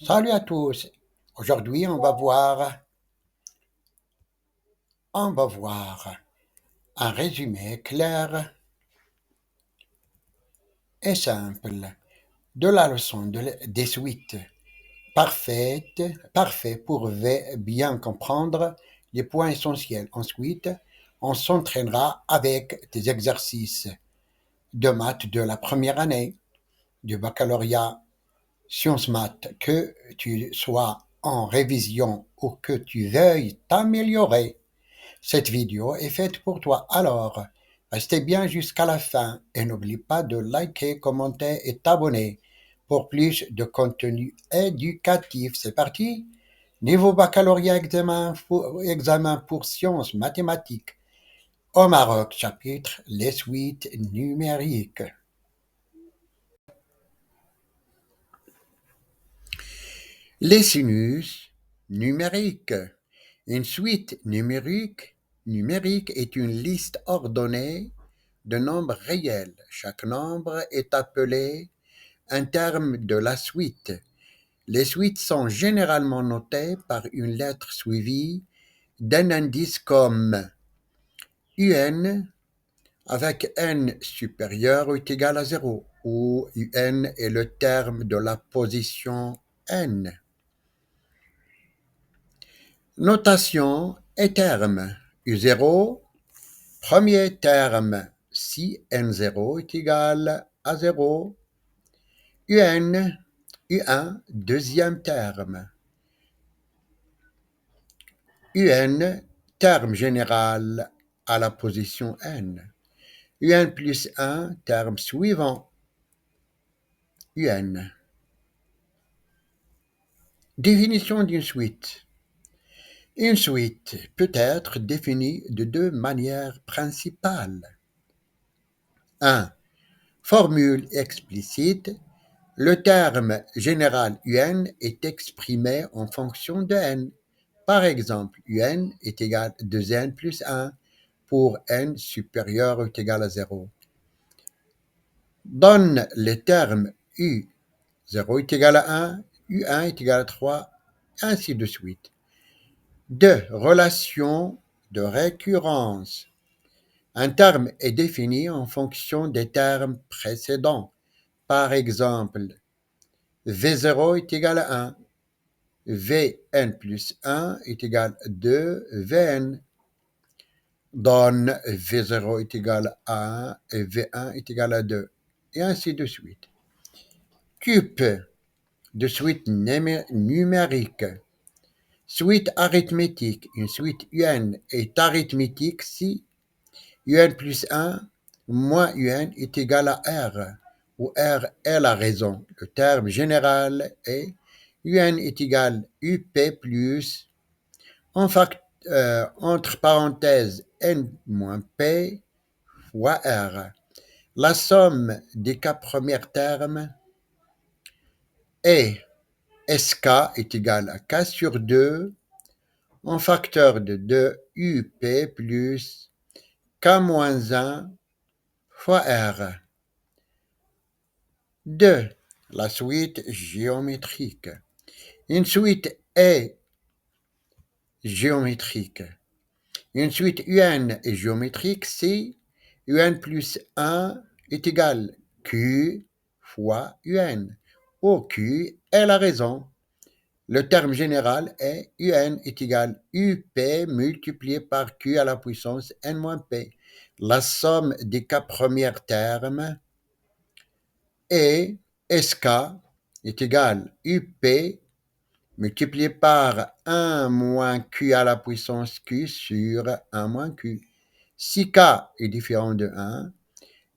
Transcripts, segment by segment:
Salut à tous. Aujourd'hui, on va voir un résumé clair et simple de la leçon des suites parfait pour bien comprendre les points essentiels. Ensuite, on s'entraînera avec des exercices de maths de la première année du baccalauréat sciences maths, que tu sois en révision ou que tu veuilles t'améliorer. Cette vidéo est faite pour toi. Alors, restez bien jusqu'à la fin et n'oublie pas de liker, commenter et t'abonner pour plus de contenu éducatif. C'est parti. Niveau baccalauréat examen pour sciences mathématiques au Maroc, chapitre les suites numériques. Les sinus numériques. Une suite numérique est une liste ordonnée de nombres réels. Chaque nombre est appelé un terme de la suite. Les suites sont généralement notées par une lettre suivie d'un indice comme UN avec n supérieur ou égal à 0, où UN est le terme de la position n. Notation et termes. U0, premier terme, si n0 est égal à 0. U1, deuxième terme. UN, terme général à la position n. UN plus 1, terme suivant. UN. Définition d'une suite. Une suite peut être définie de deux manières principales. 1. Formule explicite. Le terme général UN est exprimé en fonction de n. Par exemple, UN est égal à 2n plus 1 pour n supérieur ou égal à 0. Donne les termes U0 est égal à 1, U1 est égal à 3, ainsi de suite. 2. Relation de récurrence. Un terme est défini en fonction des termes précédents. Par exemple, V0 est égal à 1, Vn plus 1 est égal à 2 Vn. Donne V0 est égal à 1 et V1 est égal à 2, et ainsi de suite. Type de suite numérique. Suite arithmétique. Une suite UN est arithmétique si UN plus 1 moins UN est égal à R, où R est la raison. Le terme général est UN est égal à UP plus, entre parenthèses, N moins P fois R. La somme des quatre premiers termes est SK est égal à K sur 2 en facteur de 2 UP plus K moins 1 fois R. 2. La suite géométrique. Une suite est géométrique. Une suite UN est géométrique si UN plus 1 est égal à Q fois UN, où Q est la raison. Le terme général est UN est égal à UP multiplié par Q à la puissance N moins P. La somme des quatre premiers termes est SK est égal à UP multiplié par 1 moins Q à la puissance Q sur 1 moins Q. Si K est différent de 1,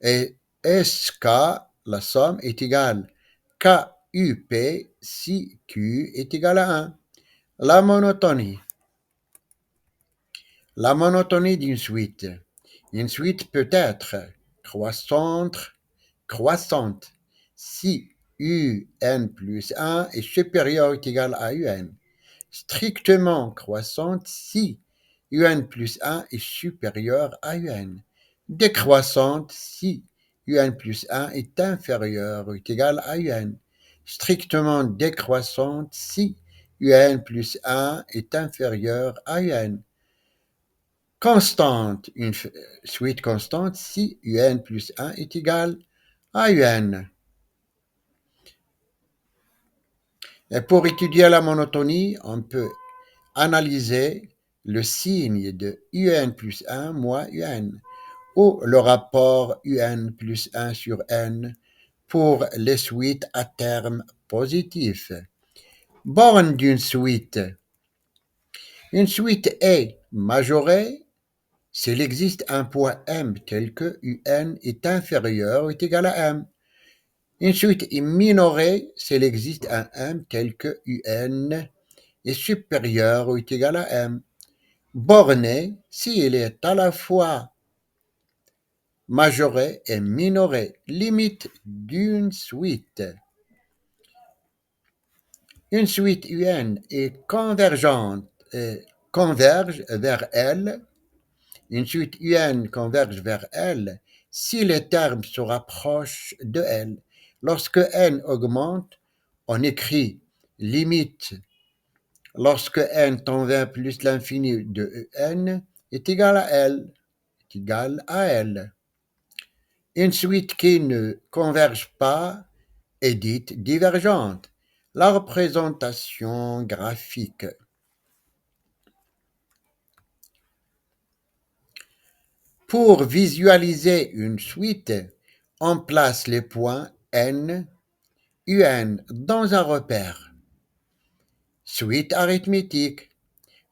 et SK, la somme, est égale à KUP si Q est égal à 1. La monotonie. La monotonie d'une suite. Une suite peut être croissante si UN plus 1 est supérieur ou égal à UN. Strictement croissante si UN plus 1 est supérieur à UN. Décroissante si UN plus 1 est inférieur ou égal à UN. strictement décroissante si un plus 1 est inférieur à un. Constante, une suite constante si un plus 1 est égal à un. Et pour étudier la monotonie, on peut analyser le signe de un plus 1 moins un, ou le rapport un plus 1 sur n pour les suites à terme positif. Borne d'une suite. Une suite est majorée s'il existe un point m tel que un est inférieur ou est égal à m. Une suite est minorée s'il existe un m tel que un est supérieur ou est égal à m. Bornée s'il est à la fois majoré et minoré. Limite d'une suite. Une suite UN est convergente et converge vers elle. Une suite UN converge vers elle si les termes se rapprochent de elle. Lorsque n augmente, on écrit limite lorsque n tend vers plus l'infini de n est égal à l, est égal à l. Une suite qui ne converge pas est dite divergente. La représentation graphique. Pour visualiser une suite, on place les points n, un dans un repère. Suite arithmétique.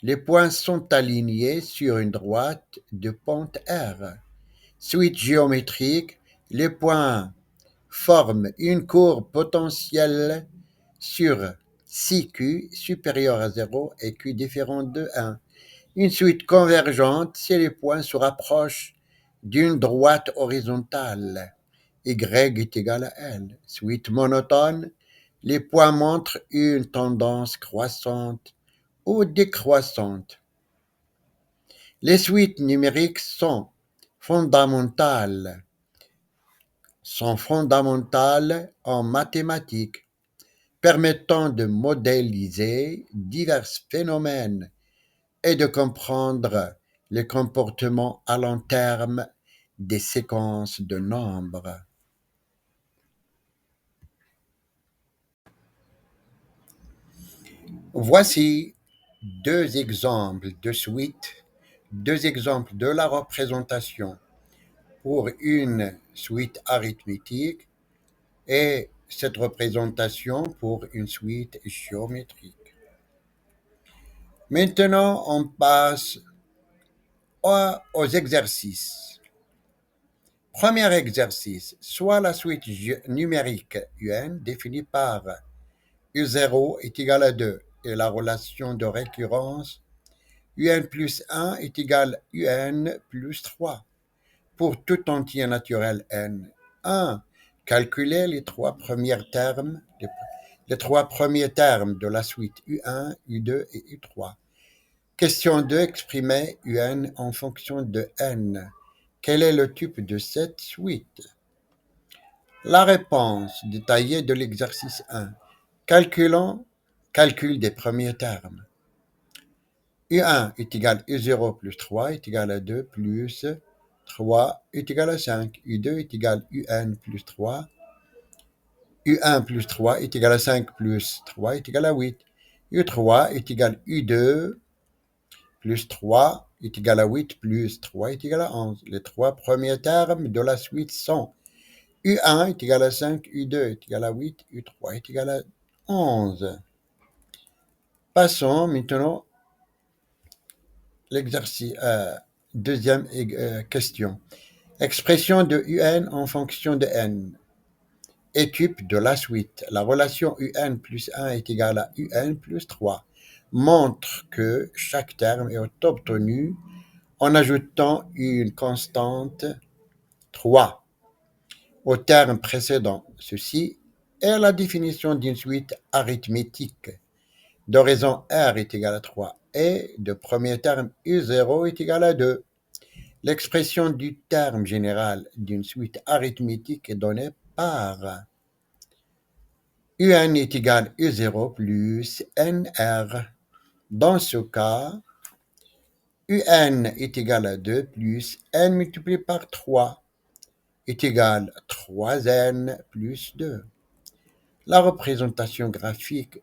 Les points sont alignés sur une droite de pente R. Suite géométrique. Les points forment une courbe potentielle sur si q supérieur à 0 et q différent de 1. Une suite convergente si les points se rapprochent d'une droite horizontale. Y est égal à L. Suite monotone, les points montrent une tendance croissante ou décroissante. Les suites numériques sont fondamentales en mathématiques, permettant de modéliser divers phénomènes et de comprendre les comportements à long terme des séquences de nombres. Voici deux exemples de suite, deux exemples de la représentation pour une suite arithmétique et cette représentation pour une suite géométrique. Maintenant, on passe aux exercices. Premier exercice, soit la suite numérique UN définie par U0 est égal à 2 et la relation de récurrence UN plus 1 est égal à UN plus 3 pour tout entier naturel n. 1. Calculer les trois premiers termes de la suite U1, U2 et U3. Question 2. Exprimer UN en fonction de n. Quel est le type de cette suite? La réponse détaillée de l'exercice 1. Calcul des premiers termes. U1 est égal à U0 plus 3 est égal à 2 plus 3 est égal à 5. U2 est égal à UN plus 3. U1 plus 3 est égal à 5 plus 3 est égal à 8. U3 est égal à U2 plus 3 est égal à 8 plus 3 est égal à 11. Les trois premiers termes de la suite sont U1 est égal à 5, U2 est égal à 8, U3 est égal à 11. Passons maintenant à l'exercice. Deuxième question. Expression de UN en fonction de n. Étude de la suite. La relation UN plus 1 est égale à UN plus 3 montre que chaque terme est obtenu en ajoutant une constante 3 au terme précédent. Ceci est la définition d'une suite arithmétique de raison R est égal à 3 et de premier terme U0 est égal à 2. L'expression du terme général d'une suite arithmétique est donnée par UN est égal à U0 plus NR. Dans ce cas, UN est égal à 2 plus N multiplié par 3 est égal à 3N plus 2. La représentation graphique.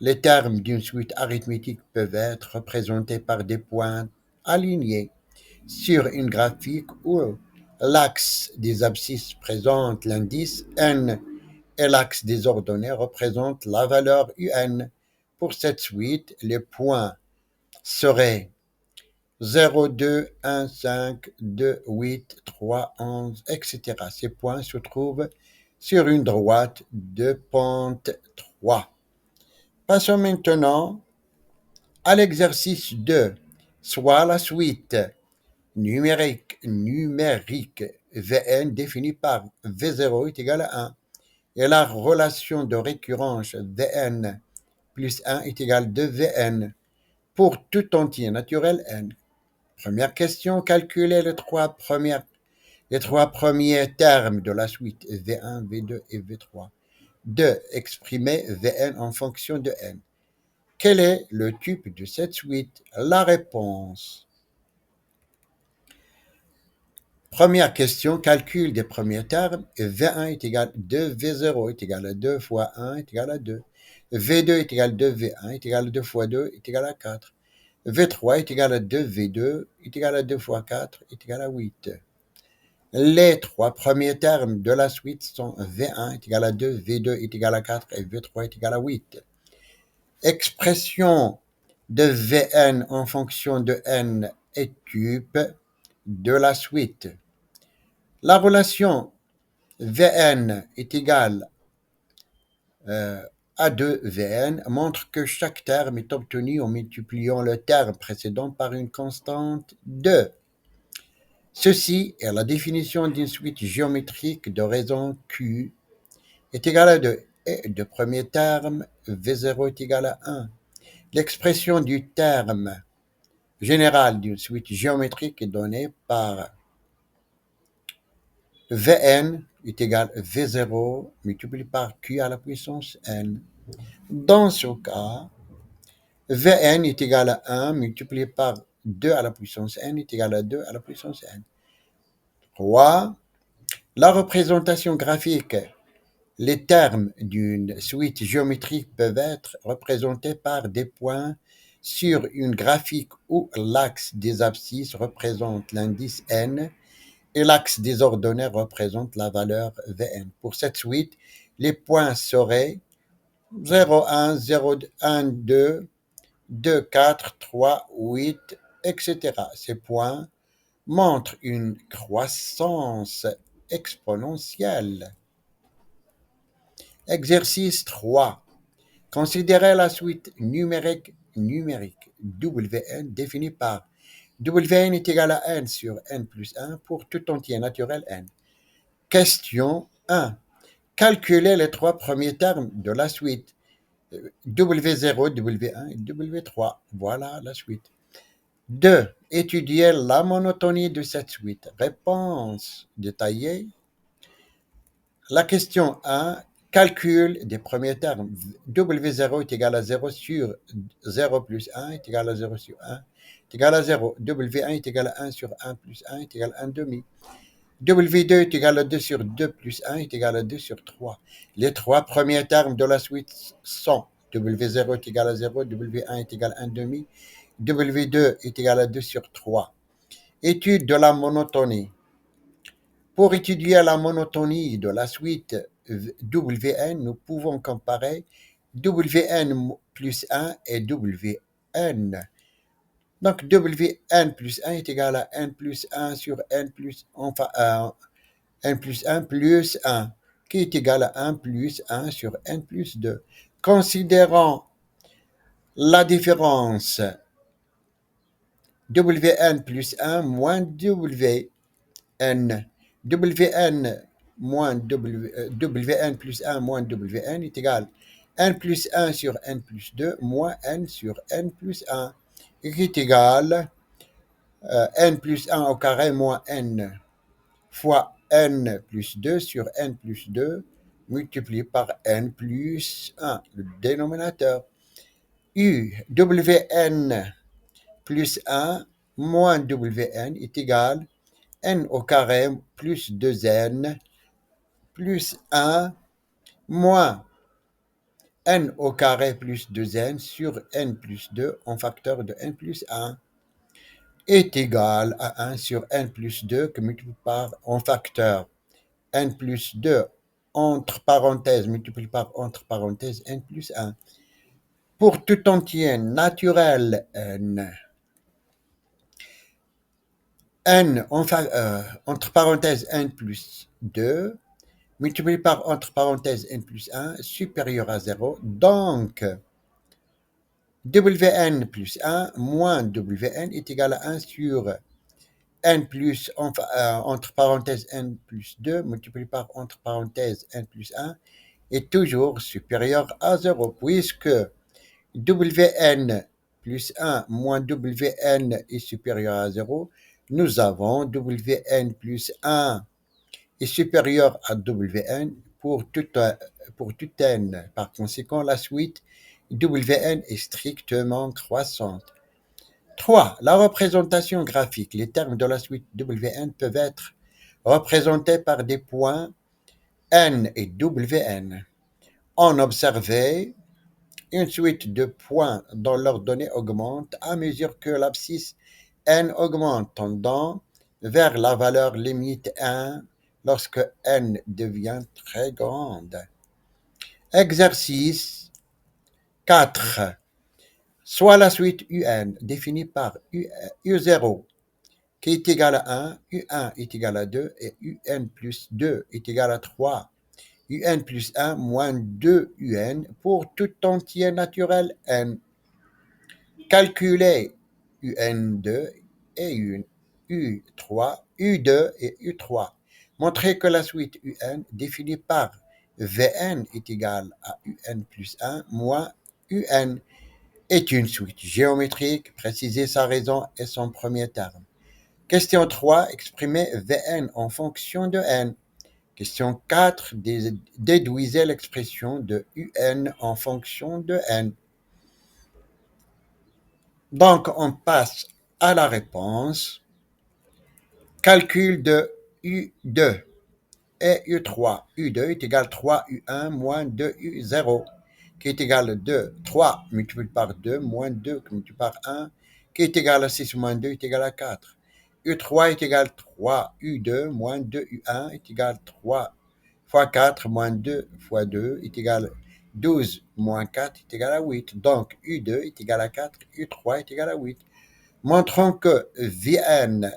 Les termes d'une suite arithmétique peuvent être représentés par des points alignés sur une graphique où l'axe des abscisses présente l'indice n et l'axe des ordonnées représente la valeur un. Pour cette suite, les points seraient 0, 2, 1, 5, 2, 8, 3, 11, etc. Ces points se trouvent sur une droite de pente 3. Passons maintenant à l'exercice 2, soit la suite numérique Vn définie par V0 est égal à 1 et la relation de récurrence Vn plus 1 est égal à 2Vn pour tout entier naturel n. Première question, calculer les trois premiers termes de la suite V1, V2 et V3. 2. Exprimer Vn en fonction de n. Quel est le type de cette suite? La réponse. Première question, calcul des premiers termes. V1 est égal à 2, V0 est égal à 2 fois 1 est égal à 2. V2 est égal à 2, V1 est égal à 2 fois 2 est égal à 4. V3 est égal à 2, V2 est égal à 2 fois 4 est égal à 8. Les trois premiers termes de la suite sont V1 est égal à 2, V2 est égal à 4 et V3 est égal à 8. Expression de Vn en fonction de n et type de la suite. La relation Vn est égale à 2Vn montre que chaque terme est obtenu en multipliant le terme précédent par une constante 2. Ceci est la définition d'une suite géométrique de raison Q est égale à 2 et de premier terme V0 est égal à 1. L'expression du terme général d'une suite géométrique est donnée par Vn est égal à V0 multiplié par Q à la puissance n. Dans ce cas, Vn est égal à 1 multiplié par 2 à la puissance n est égal à 2 à la puissance n. 3. La représentation graphique. Les termes d'une suite géométrique peuvent être représentés par des points sur une graphique où l'axe des abscisses représente l'indice n et l'axe des ordonnées représente la valeur Vn. Pour cette suite, les points seraient 0, 1, 0, 1, 2, 2, 4, 3, 8, etc. Ces points montrent une croissance exponentielle. Exercice 3. Considérez la suite numérique Wn définie par Wn est égal à n sur n plus 1 pour tout entier naturel n. Question 1. Calculez les trois premiers termes de la suite W0, W1 et W3. Voilà la suite. 2. Étudier la monotonie de cette suite. Réponse détaillée. La question 1. Calcul des premiers termes. W0 est égal à 0 sur 0 plus 1 est égal à 0 sur 1 est égal à 0. W1 est égal à 1 sur 1 plus 1 est égal à 1 demi. W2 est égal à 2 sur 2 plus 1 est égal à 2 sur 3. Les trois premiers termes de la suite sont W0 est égal à 0, W1 est égal à 1 demi, W2 est égal à 2 sur 3. Étude de la monotonie. Pour étudier la monotonie de la suite Wn, nous pouvons comparer Wn plus 1 et Wn. Donc, Wn plus 1 est égal à n plus 1 sur n plus, n plus 1 plus 1, qui est égal à 1 plus 1 sur n plus 2. Considérons la différence Wn plus 1 moins Wn. Wn plus 1 moins Wn est égal à n plus 1 sur n plus 2 moins n sur n plus 1, qui est égal à n plus 1 au carré moins n fois n plus 2 sur n plus 2 multiplié par n plus 1, le dénominateur. U, Wn plus 1 moins Wn est égal n au carré plus 2n plus 1 moins n au carré plus 2n sur n plus 2 en facteur de n plus 1 est égal à 1 sur n plus 2 que multiplie par en facteur n plus 2 entre parenthèses multiplié par entre parenthèses n plus 1. Pour tout entier naturel n, entre parenthèses n plus 2 multiplié par entre parenthèses n plus 1 supérieur à 0, donc Wn plus 1 moins Wn est égal à 1 sur n plus entre parenthèses n plus 2 multiplié par entre parenthèses n plus 1 est toujours supérieur à 0, puisque Wn plus 1 moins Wn est supérieur à 0, nous avons Wn plus 1 est supérieur à Wn pour tout n. Par conséquent, la suite Wn est strictement croissante. 3. La représentation graphique. Les termes de la suite Wn peuvent être représentés par des points n et Wn. On observait une suite de points dont leurs données augmentent à mesure que l'abscisse n augmente, tendant vers la valeur limite 1 lorsque n devient très grande. Exercice 4. Soit la suite un définie par u0 qui est égal à 1, u1 est égal à 2 et un plus 2 est égal à 3, un plus 1 moins 2un pour tout entier naturel n. Calculer un2 et u3, u2 et u3. Montrer que la suite un définie par Vn est égal à un plus 1 moins un est une suite géométrique. Préciser sa raison et son premier terme. Question 3. Exprimer Vn en fonction de n. Question 4. Déduisez l'expression de un en fonction de n. Donc, on passe à la réponse. Calcul de U2 et U3. U2 est égal à 3 U1 moins 2 U0, qui est égal à 2. 3 multiplié par 2 moins 2 multiplié par 1, qui est égal à 6 moins 2 est égal à 4. U3 est égal à 3 U2 moins 2 U1 est égal à 3 fois 4 moins 2 fois 2 est égal à 12 moins 4 est égal à 8. Donc, U2 est égal à 4, U3 est égal à 8. Montrons que Vn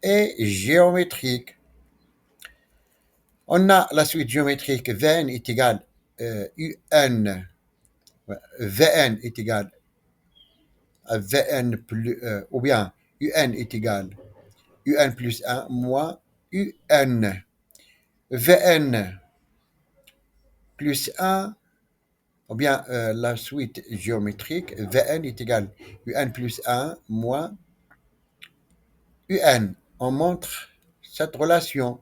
est géométrique. On a la suite géométrique Vn est égal Un. Vn est égal à Vn plus, ou bien Un est égal Un plus 1 moins Un. Vn plus 1, ou bien la suite géométrique Vn est égal Un plus 1 moins Un. On montre cette relation.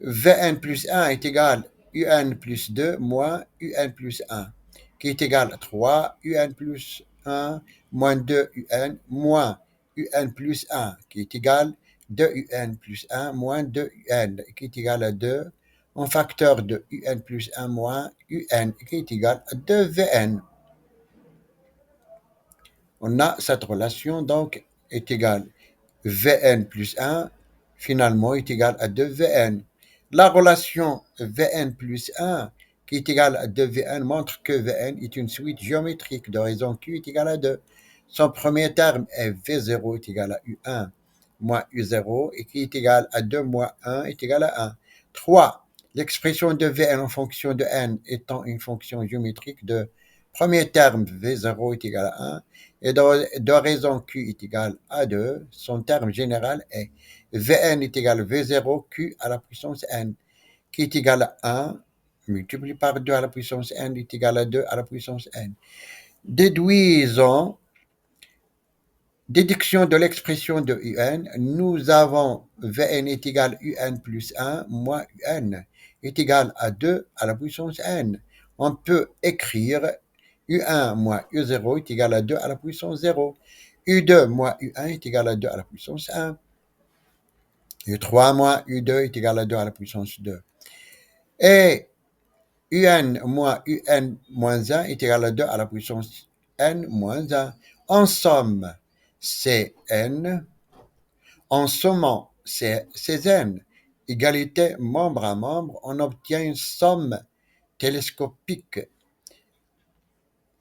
Vn plus 1 est égal à Un plus 2 moins Un plus 1, qui est égal à 3 Un plus 1 moins 2 Un moins Un plus 1, qui est égal à 2 Un plus 1 moins 2 Un, qui est égal à 2, en facteur de Un plus 1 moins Un, qui est égal à 2 Vn. On a cette relation, donc, est égale Vn plus 1, finalement, est égal à 2 Vn. La relation Vn plus 1, qui est égale à 2 Vn, montre que Vn est une suite géométrique de raison Q est égale à 2. Son premier terme est V0 est égal à U1 moins U0 et qui est égal à 2 moins 1 est égal à 1. 3. L'expression de Vn en fonction de n étant une fonction géométrique de premier terme V0 est égal à 1 et de raison Q est égal à 2, son terme général est Vn est égal à V0 Q à la puissance n, qui est égal à 1 multiplié par 2 à la puissance n est égal à 2 à la puissance n. Déduisons Déduction de l'expression de un, nous avons Vn est égal à un plus 1 moins un est égal à 2 à la puissance n. On peut écrire u1 moins u0 est égal à 2 à la puissance 0. u2 moins u1 est égal à 2 à la puissance 1. u3 moins u2 est égal à 2 à la puissance 2. Et un moins un moins 1 est égal à 2 à la puissance n moins 1. En somme, c'est n. En sommant ces n, égalité membre à membre, on obtient une somme télescopique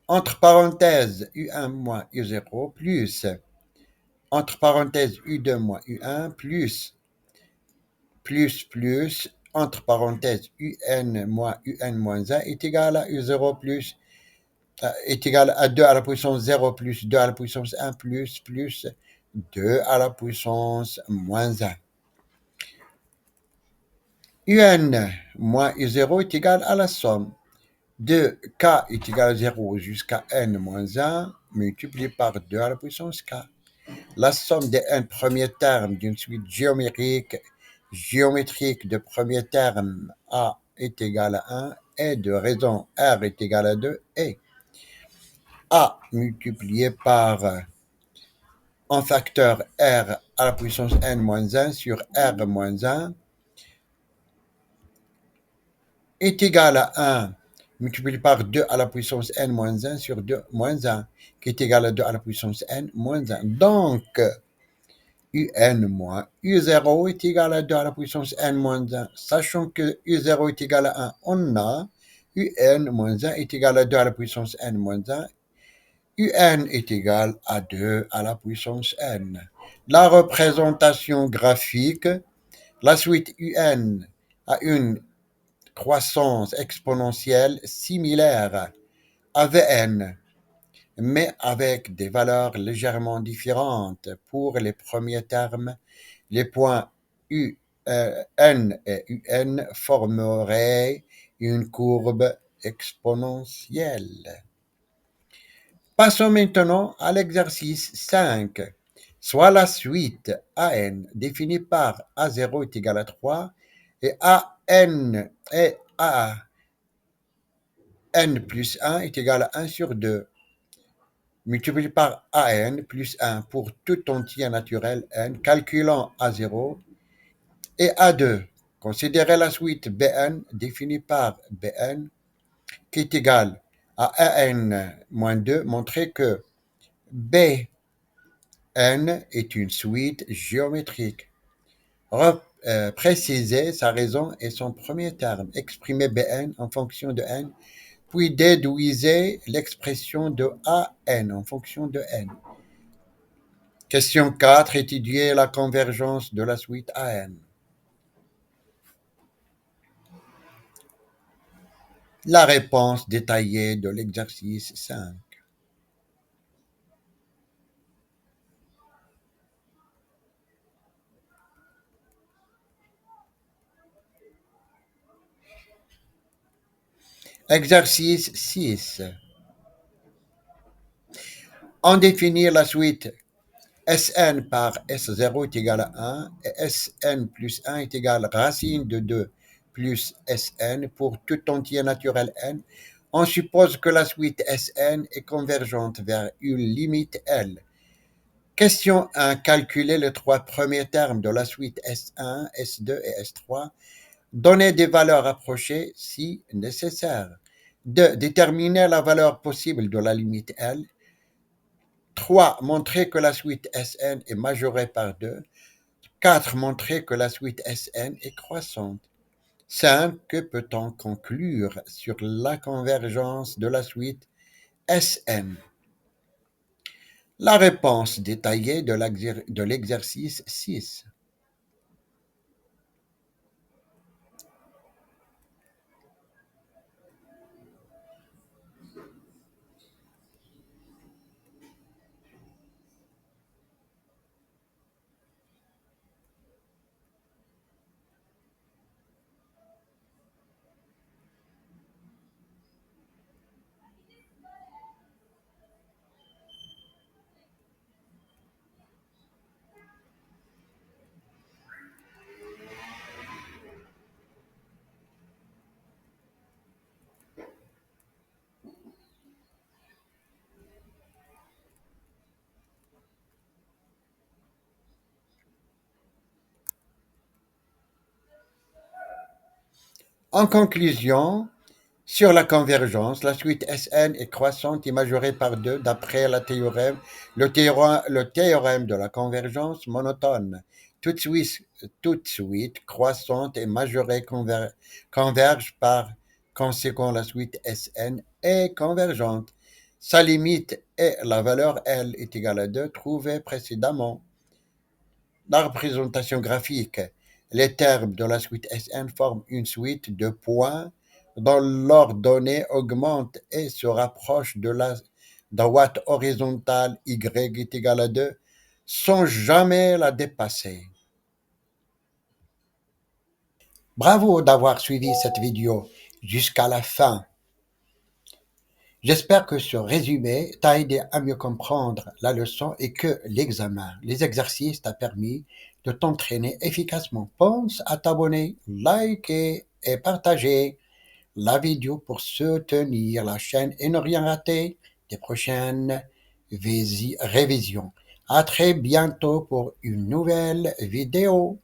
entre parenthèses u1 moins u0 plus, entre parenthèses u2 moins u1 plus, entre parenthèses un moins un moins 1 est égal à u0 plus, est égal à 2 à la puissance 0 plus 2 à la puissance 1 plus 2 à la puissance moins 1. Un moins u0 est égal à la somme de k est égal à 0 jusqu'à n moins 1 multiplié par 2 à la puissance k. La somme des n premiers termes d'une suite géométrique de premiers termes a est égal à 1 et de raison r est égal à 2 et a multiplié par un facteur r à la puissance n moins 1 sur r moins 1 est égal à 1 multiplié par 2 à la puissance n moins 1 sur 2 moins 1 qui est égal à 2 à la puissance n moins 1. Donc, un moins u0 est égal à 2 à la puissance n moins 1. Sachant que u0 est égal à 1, on a un moins 1 est égal à 2 à la puissance n moins 1. Un est égal à 2 à la puissance n. La représentation graphique, la suite un a une croissance exponentielle similaire à Vn, mais avec des valeurs légèrement différentes. Pour les premiers termes, les points n et un formeraient une courbe exponentielle. Passons maintenant à l'exercice 5. Soit la suite AN définie par A0 est égal à 3 et AN et AN plus 1 est égal à 1 sur 2, multiplié par AN plus 1 pour tout entier naturel n, calculant A0 et A2. Considérez la suite Bn définie par Bn qui est égal à AN moins 2, montrer que Bn est une suite géométrique. Préciser sa raison et son premier terme. Exprimer Bn en fonction de n, puis déduisez l'expression de An en fonction de n. Question 4. Étudier la convergence de la suite An. La réponse détaillée de l'exercice 5. Exercice 6. En définir la suite Sn par S0 est égal à 1 et Sn plus 1 est égal à racine de 2 plus Sn pour tout entier naturel n. On suppose que la suite Sn est convergente vers une limite L. Question 1. Calculer les trois premiers termes de la suite S1, S2 et S3. Donner des valeurs approchées si nécessaire. 2. Déterminer la valeur possible de la limite L. 3. Montrer que la suite Sn est majorée par 2. 4. Montrer que la suite Sn est croissante. 5. Que peut-on conclure sur la convergence de la suite Sn? La réponse détaillée de l'exercice 6. En conclusion, sur la convergence, la suite Sn est croissante et majorée par 2 d'après le théorème de la convergence monotone. Toute suite croissante et majorée converge par conséquent la suite Sn est convergente. Sa limite est la valeur L est égale à 2 trouvée précédemment. La représentation graphique. Les termes de la suite Sn forment une suite de points dont l'ordonnée augmente et se rapproche de la droite horizontale y est égale à 2 sans jamais la dépasser. Bravo d'avoir suivi cette vidéo jusqu'à la fin. J'espère que ce résumé t'a aidé à mieux comprendre la leçon et que l'examen, les exercices t'a permis de t'entraîner efficacement. Pense à t'abonner, liker et partager la vidéo pour soutenir la chaîne et ne rien rater des prochaines révisions. À très bientôt pour une nouvelle vidéo.